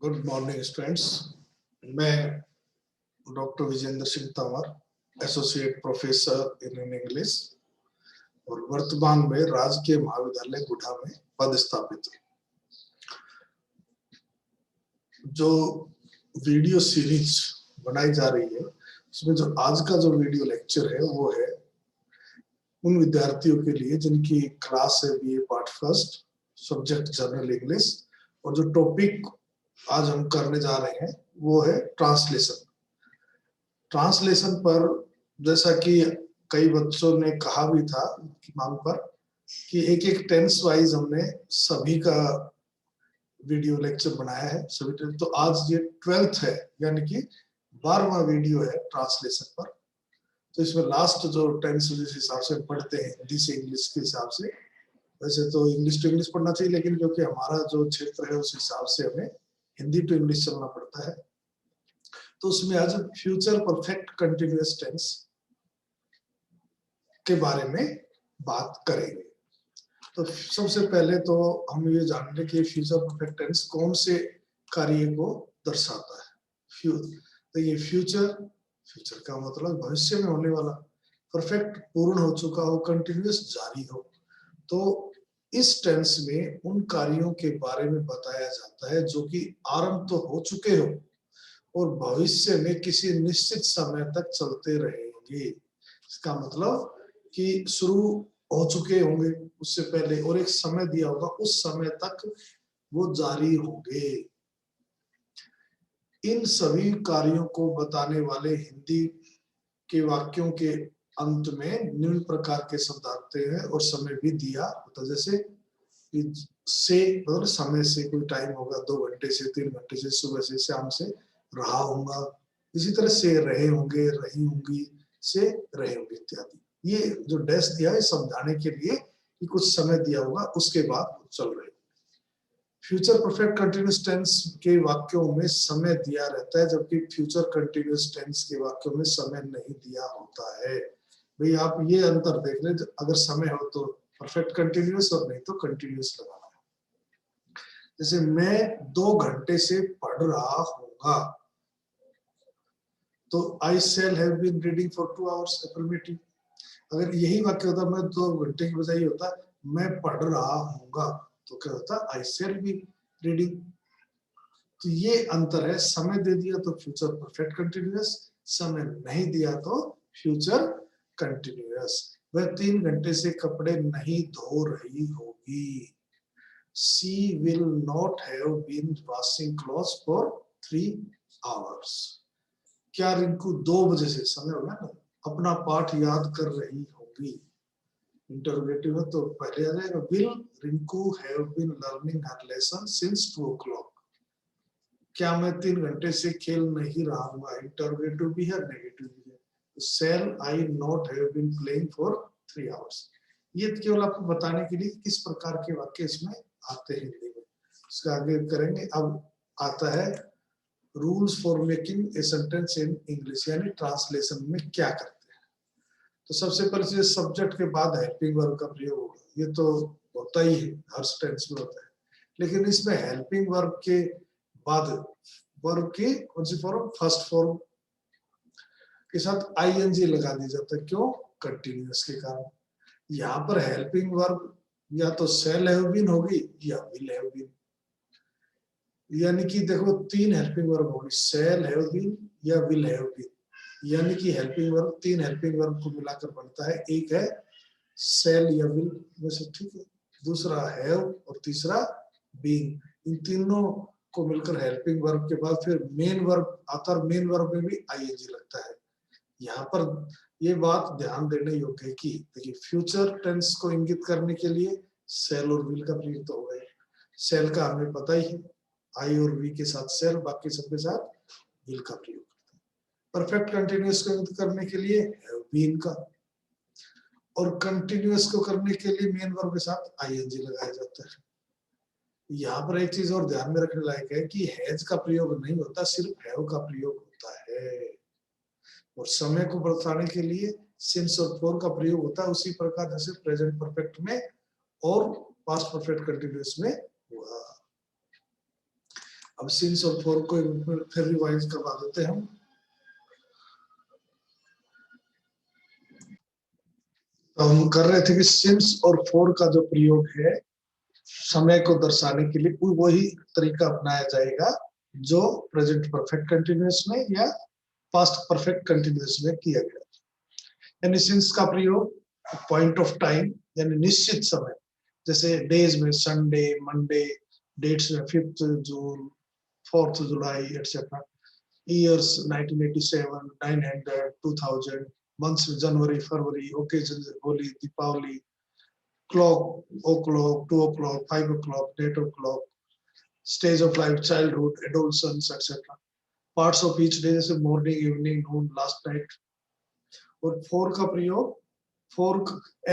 Good morning students. मैं doctor Vijendra Singh Tanwar, associate professor in English और वर्तमान में राजकीय महाविद्यालय गुढ़ा में पदस्थापित हूँ। जो वीडियो सीरीज बनाई जा रही है उसमें जो आज का जो वीडियो लेक्चर है वो है उन विद्यार्थियों के लिए जिनकी क्लास है BA part first, subject general English, और जो टॉपिक आज हम करने जा रहे हैं वो है ट्रांसलेशन। ट्रांसलेशन पर जैसा कि कई बच्चों ने कहा भी था की मांग पर कि एक एक टेंस वाइज हमने सभी का वीडियो लेक्चर बनाया है सभी। तो आज ये 12th है, यानी कि 12वां वीडियो है ट्रांसलेशन पर। तो इसमें लास्ट जो टेंस जिस हिसाब से पढ़ते हैं हिंदी से इंग्लिश के हिसाब से, वैसे तो इंग्लिश टू इंग्लिश पढ़ना चाहिए, लेकिन क्योंकि हमारा जो क्षेत्र है उस हिसाब से हमें हिंदी टू इंग्लिश चलना पड़ता है। तो उसमें आज फ्यूचर परफेक्ट कंटिन्यूअस टेंस के बारे में बात करेंगे। तो सबसे पहले तो हम ये जान लें कि फ्यूचर परफेक्ट टेंस कौन से कार्य को दर्शाता है। तो ये फ्यूचर का मतलब भविष्य में होने वाला, परफेक्ट पूर्ण हो चुका हो, कंटिन्यूअस जारी हो। तो इस टेंस में उन कार्यों के बारे में बताया जाता है जो कि आरंभ तो हो चुके हो और भविष्य में किसी निश्चित समय तक चलते रहेंगे। इसका मतलब कि शुरू हो चुके होंगे उससे पहले और एक समय दिया होगा, उस समय तक वो जारी होंगे। इन सभी कार्यों को बताने वाले हिंदी के वाक्यों के अंत में निम्न प्रकार के शब्द आते हैं और समय भी दिया होता है। जैसे से मतलब समय से कोई टाइम होगा, 2 घंटे से, 3 घंटे से, सुबह से, शाम से, रहा होगा। इसी तरह से रहे होंगे, रही होंगी, से रहे होंगे इत्यादि। ये जो डैश दिया है समझाने के लिए कि कुछ समय दिया होगा, उसके बाद चल रहे। फ्यूचर परफेक्ट कंटिन्यूअस टेंस के वाक्यों में समय दिया रहता है, जबकि फ्यूचर कंटिन्यूअस टेंस के वाक्यों में समय नहीं दिया होता है। भाई आप ये अंतर देख लें, अगर समय हो तो परफेक्ट कंटिन्यूअस और नहीं तो कंटिन्यूअस लगाना है। जैसे मैं 2 घंटे से पढ़ रहा हूँगा, तो I shall have been reading for 2 hours affirmative. अगर यही वाक्य होता मैं 2 घंटे की बजाय होता मैं पढ़ रहा हूँगा, तो क्या होता आई शैल बी रीडिंग। तो ये अंतर है, समय दे दिया तो फ्यूचर परफेक्ट कंटिन्यूअस, समय नहीं दिया तो फ्यूचर कंटिन्यूअस। वह 3 घंटे से कपड़े नहीं धो रही होगी। She will not have been washing clothes for 3 hours. क्या रिंकू 2 बजे से, समय होगा ना, अपना पाठ याद कर रही होगी। इंटरोगेटिव है तो पहले आ जाएगा will Rinku have been learning her lesson since 2 o'clock। क्या मैं 3 घंटे से खेल नहीं रहा हूँ, इंटरोगेटिव भी है, नेगेटिव भी है। Shall I not have been playing for 3 hours। ये केवल आपको बताने के लिए किस प्रकार के वाक्य इसमें आते हैं हिंदी में। उसका आगे करेंगे। अब आता है rules for making a sentence in English, यानी ट्रांसलेशन में क्या करते हैं। तो सबसे पहले सब्जेक्ट के बाद हेल्पिंग वर्ब का प्रयोग होगा। ये तो होता ही है, हर टेंस में होता है, लेकिन इसमें हेल्पिंग वर्ब के बाद वर्ब की कौन सी फॉर्म, फर्स्ट फॉर्म के साथ आईएनजी लगा दी जाता है। क्यों? कंटिन्यूअस के कारण। यहाँ पर हेल्पिंग वर्ब या तो शैल हैव बीन होगी या विल हैव बीन, यानी कि देखो 3 हेल्पिंग वर्ब होगी, शैल हैव बीन या विल हैव बीन। यानी कि हेल्पिंग वर्ब 3 हेल्पिंग वर्ब को मिलाकर बनता है। एक है शैल या विल, वैसे ठीक है, दूसरा हैव और तीसरा बीन। इन तीनों को मिलकर हेल्पिंग वर्ब के बाद फिर मेन वर्ब आता है। मेन वर्ब में भी आईएनजी लगता है। यहाँ पर ये बात ध्यान देने योग्य है कि देखिए फ्यूचर टेंस को इंगित करने के लिए शैल और विल का प्रयोग तो होगा। शैल का हमें पता ही है, आई और वी के साथ शैल, बाकी सबके साथ विल का प्रयोग करते हैं। परफेक्ट कंटिन्यूअस को इंगित करने के लिए हैव बीन का, और कंटिन्यूअस को करने के लिए मेन वर्ब के साथ आईएनजी लगाया जाता है। यहाँ पर एक चीज और ध्यान में रखने लायक है कि हैज का प्रयोग नहीं होता, सिर्फ हैव का प्रयोग होता है। और समय को बताने के लिए सिंस और फॉर का प्रयोग होता है, उसी प्रकार जैसे प्रेजेंट परफेक्ट में और पास्ट परफेक्ट कंटिन्यूअस में हुआ। अब सिंस और फॉर को फिर रिवाइज करवा देते हैं हम। तो हम कर रहे थे कि सिंस और फॉर का जो प्रयोग है समय को दर्शाने के लिए वही तरीका अपनाया जाएगा जो प्रेजेंट परफेक्ट कंटिन्यूअस में या पास्ट परफेक्ट कंटिन्यूअस में किया गया। यानी सिंस का प्रयोग पॉइंट ऑफ टाइम यानी निश्चित समय, जैसे डेज में संडे, मंडे, डेट्स में 5 June, 4 July etcetera, years 1987, 900, 2000, months में January, February, occasion Holi, Deepavali, clock, o'clock, 2 o'clock, 5 o'clock, 8 o'clock, stage of life, childhood, adolescence, etc. Parts of each day जैसे morning, evening, noon, last night. और four का प्रयोग, four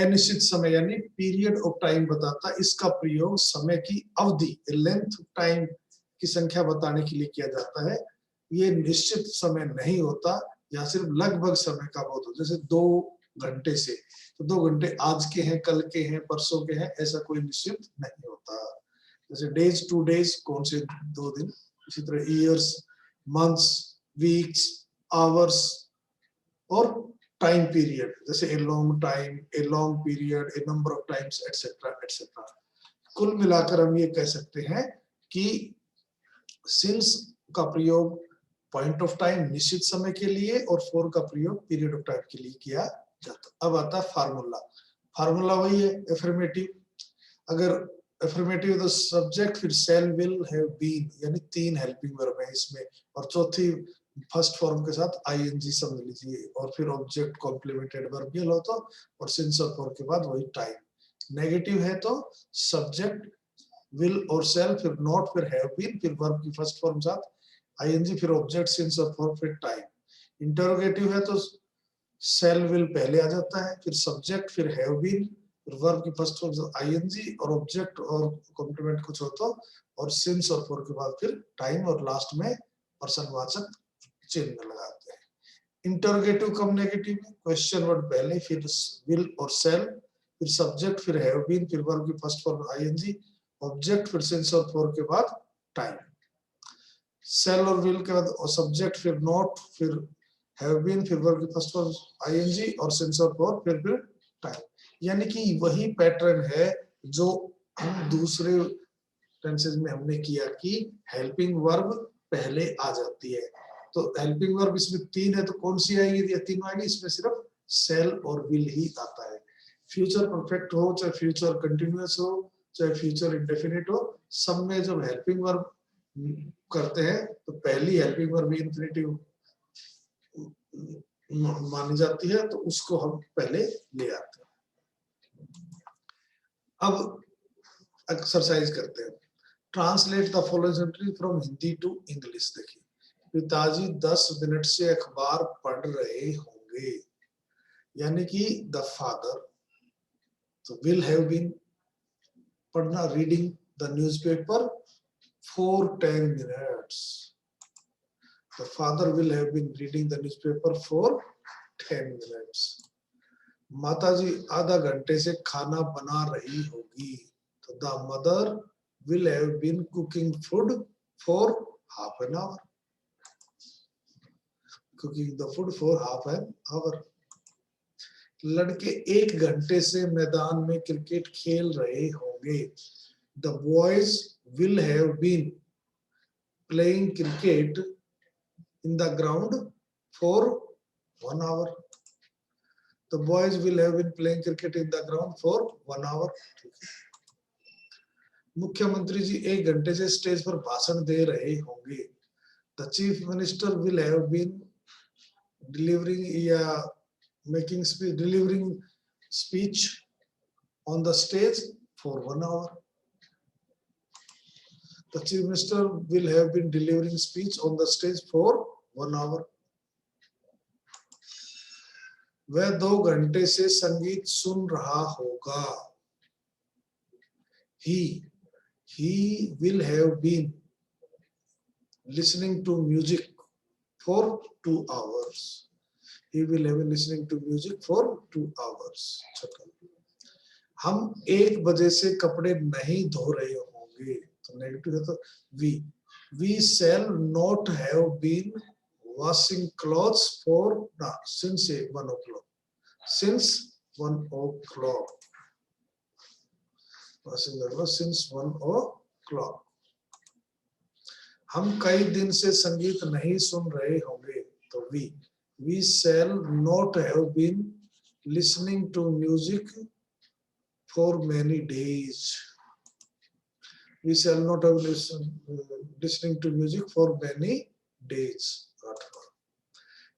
अनिश्चित समय यानी period of time बताता, इसका प्रयोग समय की अवधि, लेंथ ऑफ टाइम की संख्या बताने के लिए किया जाता है। ये निश्चित समय नहीं होता, या सिर्फ लगभग समय का बहुत होता है। जैसे 2 घंटे से, तो 2 घंटे आज के हैं, कल के हैं, परसों के हैं, ऐसा कोई निश्चित नहीं होता। जैसे डेज, 2 डेज, कौन से 2 दिन। इसी तरह ईयर्स, मंथ्स, वीक्स, आवर्स और टाइम पीरियड, जैसे a long time, a long period, A number of times, etcetera etcetera. कुल मिलाकर हम ये कह सकते हैं कि सिंस का प्रयोग पॉइंट ऑफ टाइम निश्चित समय के लिए और फॉर का प्रयोग पीरियड ऑफ टाइम के लिए किया जाता। अब आता है फार्मूला। फार्मूला वही है एफर्मेटिव। अगर एफर्मेटिव तो सब्जेक्ट, फिर शैल, विल, हैव बीन, यानी 3 हेल्पिंग वर्ब है इसमें, और चौथी फर्स्ट फॉर्म के साथ आईएनजी समझ लीजिए, और फिर ऑब्जेक्ट कॉम्प्लीमेंटेड वर्ब हो तो, और सिंस और फॉर के बाद वही टाइम। नेगेटिव है तो सब्जेक्ट, विल और शैल, फिर नॉट, फिर हैव बीन, फिर वर्ब की फर्स्ट फॉर्म साथ आईएनजी, फिर ऑब्जेक्ट, सिंस और फॉर, फिर टाइम। इंटरोगेटिव है तो शैल, विल पहले आ जाता है, फिर सब्जेक्ट, फिर हैव बीन, फिर वर्ब की फर्स्ट फॉर्म आईएनजी, और ऑब्जेक्ट और कॉम्प्लीमेंट कुछ हो तो, और सिंस और फॉर के बाद फिर टाइम, और लास्ट में पर्सनवाचक चिन्ह लगाते हैं। इंटरोगेटिव कम नेगेटिव है, क्वेश्चन वर्ड पहले, फिर विल और शैल, फिर सब्जेक्ट, फिर हैव बीन, फिर वर्ब की फर्स्ट फॉर्म आईएनजी, ऑब्जेक्ट, फिर सिंस और फॉर के बाद टाइम। शैल और विल के बाद और सब्जेक्ट, फिर नॉट, फिर हैव बीन, फिर वर्ब की फर्स्ट फॉर्म आईएनजी, और सिंस और फॉर, फिर टाइम। यानी कि वही पैटर्न है जो हम दूसरे टेंसेस में हमने किया कि हेल्पिंग वर्ब पहले आ जाती है। तो हेल्पिंग वर्ब इसमें 3 है, तो कौन सी आएगी या तीनों आएगी? इसमें सिर्फ शैल और विल ही आता है। फ्यूचर परफेक्ट हो, चाहे फ्यूचर कंटिन्यूअस हो, चाहे फ्यूचर इंडेफिनिट हो, सब में जब हेल्पिंग वर्ब करते हैं तो पहली हेल्पिंग वर्ब इंफिनिटिव मानी जाती है, तो उसको हम पहले ले आते हैं। अब एक्सरसाइज करते हैं। Translate the following sentence from Hindi to English. देखिए, पिताजी 10 मिनट से अखबार पढ़ रहे होंगे, यानी कि द फादर, तो विल हैव बीन पढ़ना, reading the newspaper for 10 minutes. The father will have been reading the newspaper for 10 minutes. माताजी आधा घंटे से खाना बना रही होगी, तो the mother will have been cooking food for half an hour. Cooking the food for half an hour. लड़के 1 घंटे से मैदान में क्रिकेट खेल रहे होंगे, the boys will have been playing cricket in the ground for 1 hour. The boys will have been playing cricket in the ground for 1 hour. मुख्यमंत्री जी 1 घंटे से स्टेज पर भाषण दे रहे होंगे, the chief minister will have been delivering speech on the stage for 1 hour. The chief minister will have been delivering speech on the stage for 1 hour. वह 2 घंटे से संगीत सुन रहा होगा, he will have been listening to music for 2 hours. He will have been listening to music for 2 hours. हम 1 बजे से कपड़े नहीं धो रहे होंगे, तो नेगेटिव है तो we We shall not have been washing clothes for since 1 o'clock. Since 1 o'clock. Washing the clothes since 1 o'clock. हम कई दिन से संगीत नहीं सुन रहे होंगे तो we shall not have been listening to music for many days. We shall not have listening to music for many days.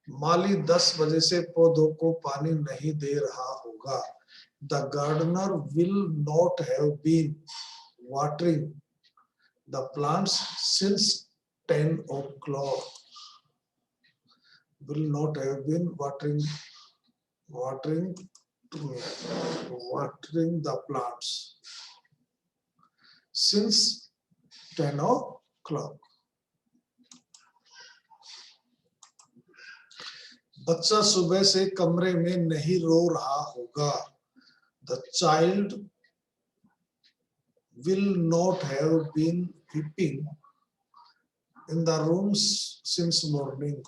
माली 10 बजे से पौधों को पानी नहीं दे रहा होगा. The gardener will not have been watering the plants since 10 o'clock. Will not have been watering the plants since 10 o'clock. बच्चा सुबह से कमरे में नहीं रो रहा होगा. The child will not have been weeping in the rooms since morning.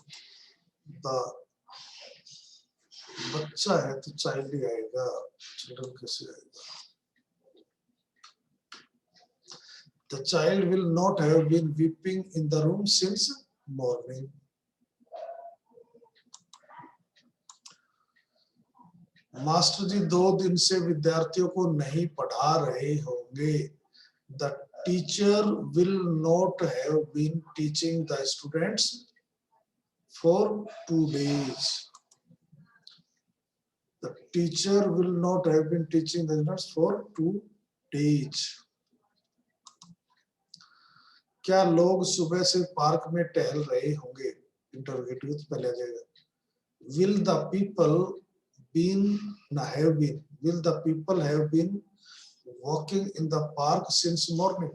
The बच्चा है तो चाइल्ड ही आएगा, चिल्ड्रन कैसे आएगा. The child will not have been weeping in the room since morning. Master ji 2 दिन से विद्यार्थियों को नहीं पढ़ा रहे होंगे. The teacher will not have been teaching the students for 2 days. The teacher will not have been teaching the students for 2 days. क्या लोग सुबह से पार्क में टहल रहे होंगे? इंटरोगेटिव पहले आ जाएगा. Will the people have been walking in the park since morning?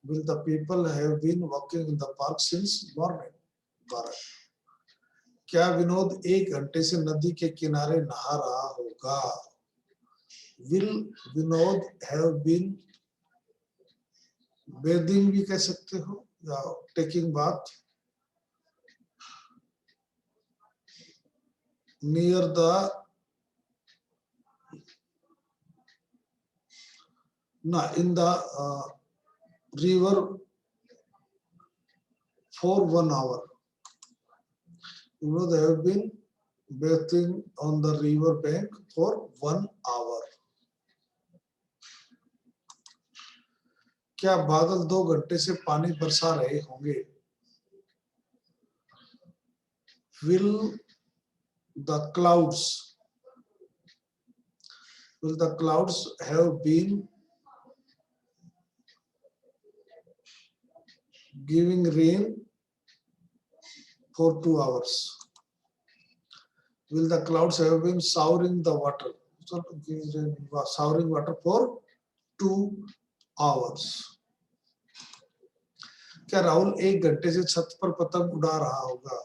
Will the people have been walking in the park since morning? 12. क्या विनोद 1 घंटे से नदी के किनारे नहा रहा होगा? Will Vinod have been bathing भी कह सकते हो या taking bath near the in the river for 1 hour. You know, they have been bathing on the river bank for 1 hour. क्या बादल 2 घंटे से पानी बरसा रहे होंगे? Will the clouds have been giving rain for 2 hours? Will the clouds have been showering the water? Showering water for 2 hours. क्या राहुल 1 घंटे से छत पर पतंग उड़ा रहा होगा?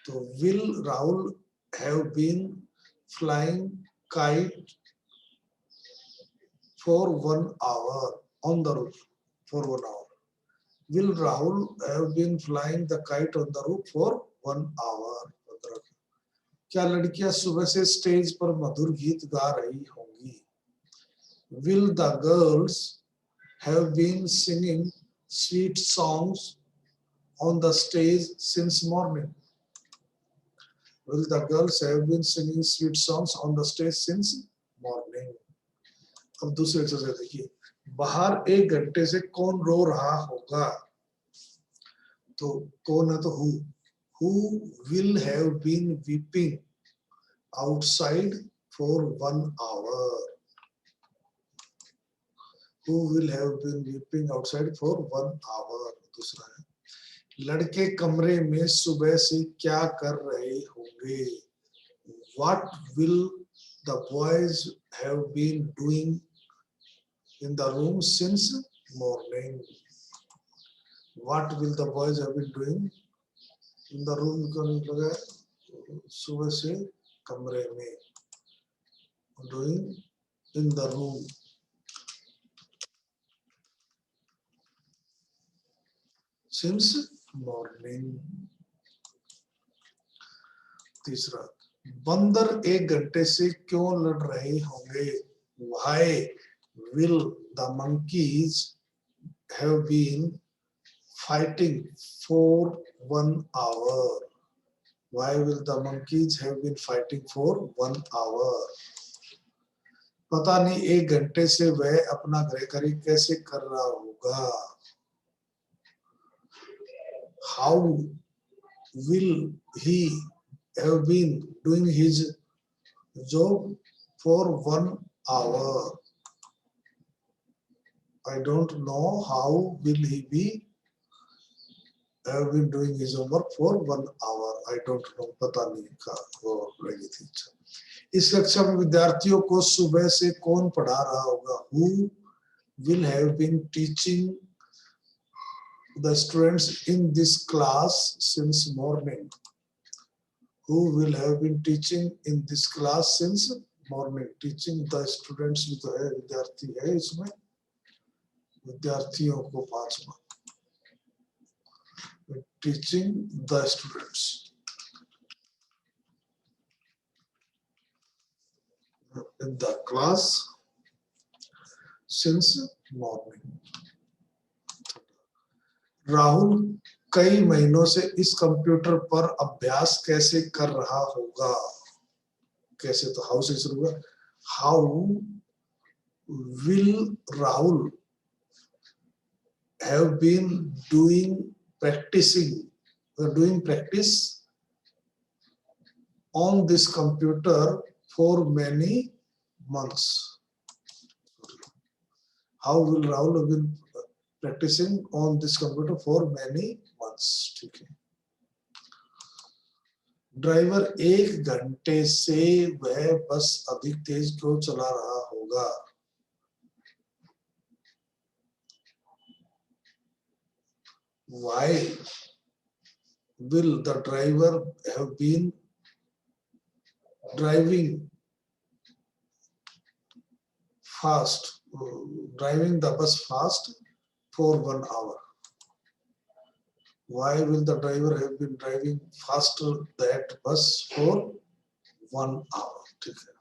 तो will Rahul have been flying kite for 1 hour on the roof for 1 hour? Will Rahul have been flying the kite on the roof for 1 hour? क्या लड़कियां सुबह से स्टेज पर मधुर गीत गा रही होंगी? Will the girls have been singing sweet songs on the stage since morning? Will the girls have been singing sweet songs on the stage since morning? अब दूसरी एक्सरसाइज देखिए. बाहर 1 घंटे से कौन रो रहा होगा? तो कौन है तो who will have been weeping outside for 1 hour? Who will have been weeping outside for 1 hour? दूसरा है लड़के कमरे में सुबह से क्या कर रहे होंगे? What will the boys have been doing in the room since morning? What will the boys have been doing in the room? लगा सुबह से कमरे में doing in the room. since morning. तीसरा, बंदर 1 घंटे से क्यों लड़ रहे होंगे? Why will the monkeys have been fighting for 1 hour? Why will the monkeys have been fighting for 1 hour? पता नहीं 1 घंटे से वह अपना गृहकार्य कैसे कर रहा होगा. How will he have been doing his job for 1 hour? I don't know how will he be have been doing his homework for 1 hour. I don't know. पता नहीं का वो लगी थी. इस कक्षा में विद्यार्थियों को सुबह से कौन पढ़ा रहा होगा? Who will have been teaching the students in this class since morning? Who will have been teaching in this class since morning? Teaching the students भी तो है, विद्यार्थी है इसमें. विद्यार्थियों को 5 mark. Teaching the students in the class since morning. Rahul कई महीनों से इस कंप्यूटर पर अभ्यास कैसे कर रहा होगा? कैसे तो हाउ से शुरू होगा. How will Rahul have been doing practice on this computer for many months? How will Rahul have been practicing on this computer for many months? ठीक है. ड्राइवर 1 घंटे से वह बस अधिक तेज क्यों चला रहा होगा? Why will the driver have been driving the bus fast for 1 hour? Why will the driver have been driving faster that bus for 1 hour? ठीक है.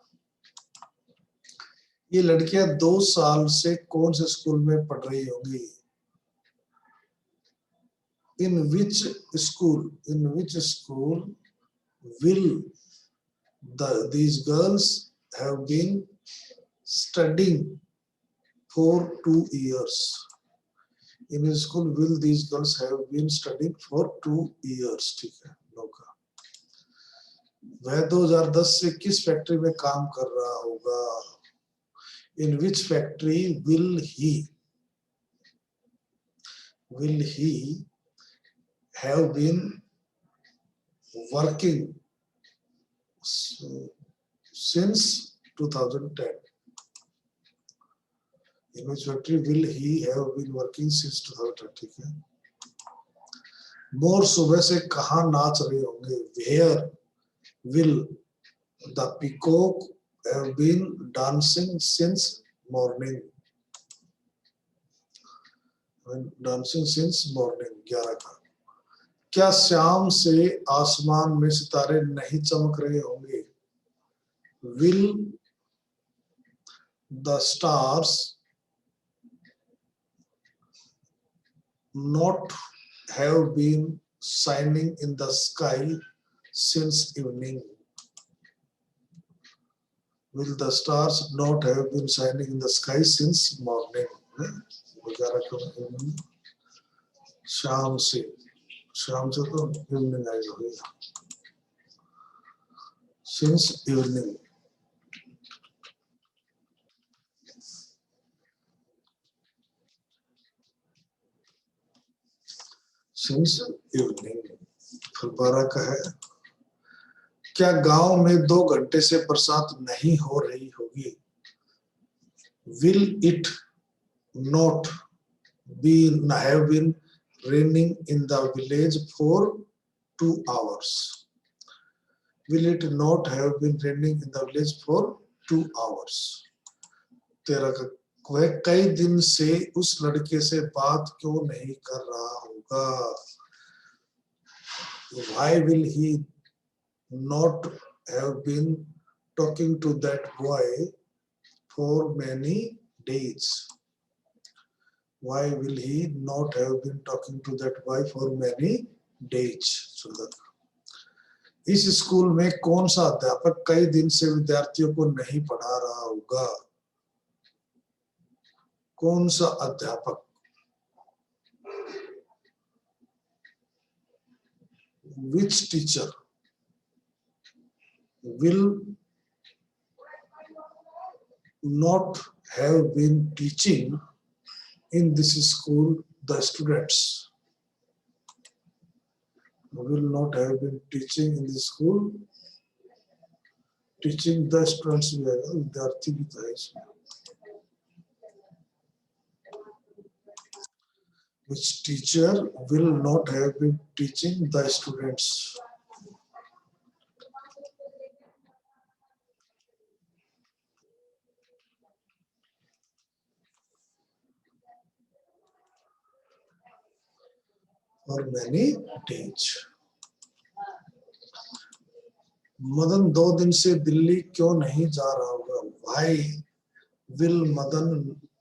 ये लड़कियां 2 साल से कौन से स्कूल में पढ़ रही होंगी? In which school will these girls have been studying for 2 years? In which school will these girls have been studying for 2 years? ठीक है. नौका. वह 2010 से किस फैक्ट्री में काम कर रहा होगा? In which factory will he have been working since 2010? In which factory will he have been working since 2010? ठीक है. मोर सुबह से कहाँ नाच रहे होंगे? Where will the peacock have been dancing since morning? Dancing since morning. 11 का. क्या शाम से आसमान में सितारे नहीं चमक रहे होंगे? Will the stars not have been shining in the sky since evening? Will the stars not have been shining in the sky since morning? शाम से तो इवनिंग आएगा भैया. Since evening. Since evening. फिर 12 का है. क्या गांव में 2 घंटे से बरसात नहीं हो रही होगी? Will it not have been raining in the village for 2 hours? Will it not have been raining in the village for 2 hours? 13 का वह कई दिन से उस लड़के से बात क्यों नहीं कर रहा होगा? Why will he not have been talking to that boy for many days? Why will he not have been talking to that boy for many days? सुंदर। इस स्कूल में कौन सा अध्यापक कई दिन से विद्यार्थियों को नहीं पढ़ा रहा होगा? कौन सा अध्यापक? Which teacher will not have been teaching in this school the students? Will not have been teaching in this school, teaching the students भी आएगा, विद्यार्थी भी था इसमें। Which teacher will not have been teaching the students? For many days. Madan 2 दिन से दिल्ली क्यों नहीं जा रहा होगा? Why will Madan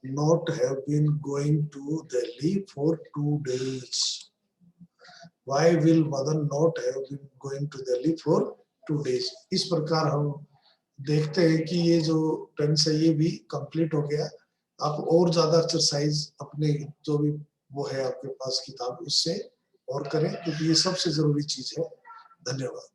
not have been going to Delhi for 2 days? Why will Madan not have been going to Delhi for 2 days? इस प्रकार हम देखते हैं कि ये जो टेंस है ये भी कंप्लीट हो गया। आप और ज्यादा एक्सरसाइज अपने जो भी वो है आपके पास किताब उससे और करें, क्योंकि ये सबसे जरूरी चीज है। धन्यवाद।